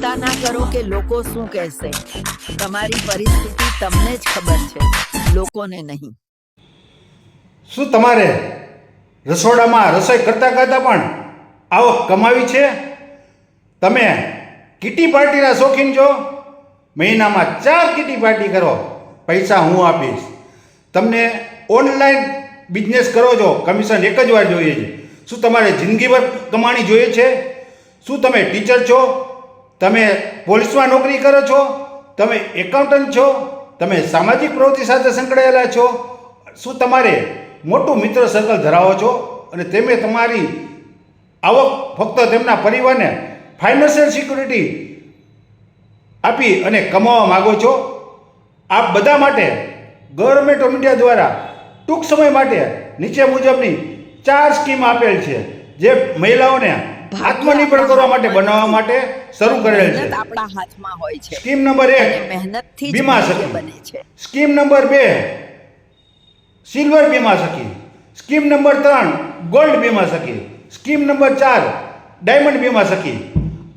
ચિંતા ના કરો કે લોકો શું કહેશે. તમારી પરિસ્થિતિ તમને જ ખબર છે, લોકોને નહીં. શું તમારે રસોડામાં રસોઈ કરતાં કરતાં પણ આવક કમાવી છે? તમે કીટી પાર્ટીના શોખીન છો? મહિનામાં 4 કીટી પાર્ટી કરો, પૈસા હું આપીશ. તમને ઓનલાઈન બિઝનેસ કરો છો, કમિશન એક જ વાર જોઈએ છે. શું તમારે જિંદગીભર કમાણી જોઈએ છે? શું તમે ટીચર છો? તમે પોલીસમાં નોકરી કરો છો? તમે એકાઉન્ટન્ટ છો? તમે સામાજિક પ્રવૃત્તિ સાથે સંકળાયેલા છો? શું તમારે મોટું મિત્ર સર્કલ ધરાવો છો અને તમે તમારી આવક ફક્ત તેમના પરિવારને ફાઇનાન્શિયલ સિક્યુરિટી આપી અને કમાવા માગો છો? આ બધા માટે ગવર્મેન્ટ ઓફ ઇન્ડિયા દ્વારા ટૂંક સમય માટે નીચે મુજબની 4 સ્કીમ આપેલ છે, જે મહિલાઓને આત્મનિર્ભર કરવા માટે બનાવવા માટે શરૂ કરેલ છે. મહેનત આપણા હાથમાં હોય છે. સ્કીમ નંબર 1 અને મહેનતથી જ બીમા ભાગ્ય સખી. બને છે. સ્કીમ નંબર 2 સિલ્વર બીમા સખી. સ્કીમ નંબર 3 ગોલ્ડ બીમા સખી. સ્કીમ નંબર 4 ડાયમંડ બીમા સખી.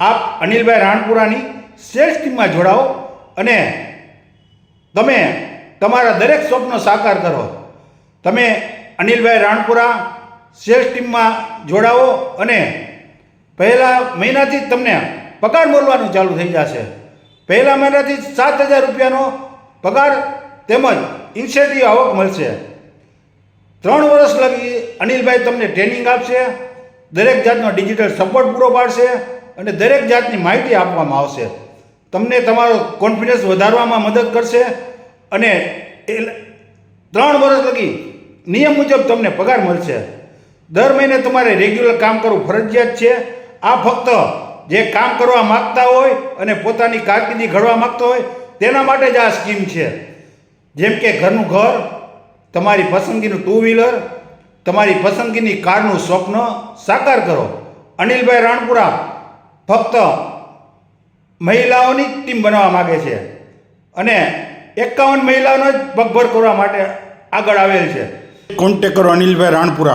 આપ અનિલભાઈ રાણપુરાની સેલ્સ ટીમમાં જોડાઓ અને તમે તમારા દરેક સ્વપ્નો સાકાર કરો. તમે અનિલભાઈ રાણપુરા સેલ્સ ટીમમાં જોડાઓ અને પહેલા મહિનાથી જ તમને પગાર મળવાનું ચાલુ થઈ જશે. પહેલા મહિનાથી 7,000 રૂપિયાનો પગાર તેમજ ઇન્સેન્ટિવ આવક મળશે. 3 વર્ષ લગી અનિલભાઈ તમને ટ્રેનિંગ આપશે, દરેક જાતનો ડિજિટલ સપોર્ટ પૂરો પાડશે અને દરેક જાતની માહિતી આપવામાં આવશે. તમને તમારો કોન્ફિડન્સ વધારવામાં મદદ કરશે અને 3 વર્ષ લગી નિયમ મુજબ તમને પગાર મળશે. દર મહિને તમારે રેગ્યુલર કામ કરવું ફરજિયાત છે. આ ફક્ત જે કામ કરવા માગતા હોય અને પોતાની કારકિર્દી ઘડવા માગતા હોય તેના માટે જ આ સ્કીમ છે. જેમ કે ઘરનું ઘર, તમારી પસંદગીનું 2 વ્હીલર, તમારી પસંદગીની કારનું સ્વપ્ન સાકાર કરો. અનિલભાઈ રાણપુરા ફક્ત મહિલાઓની ટીમ બનાવવા માગે છે અને 51 મહિલાઓને જ પગભર કરવા માટે આગળ આવેલ છે. કોન્ટેક્ટ કરો અનિલભાઈ રાણપુરા.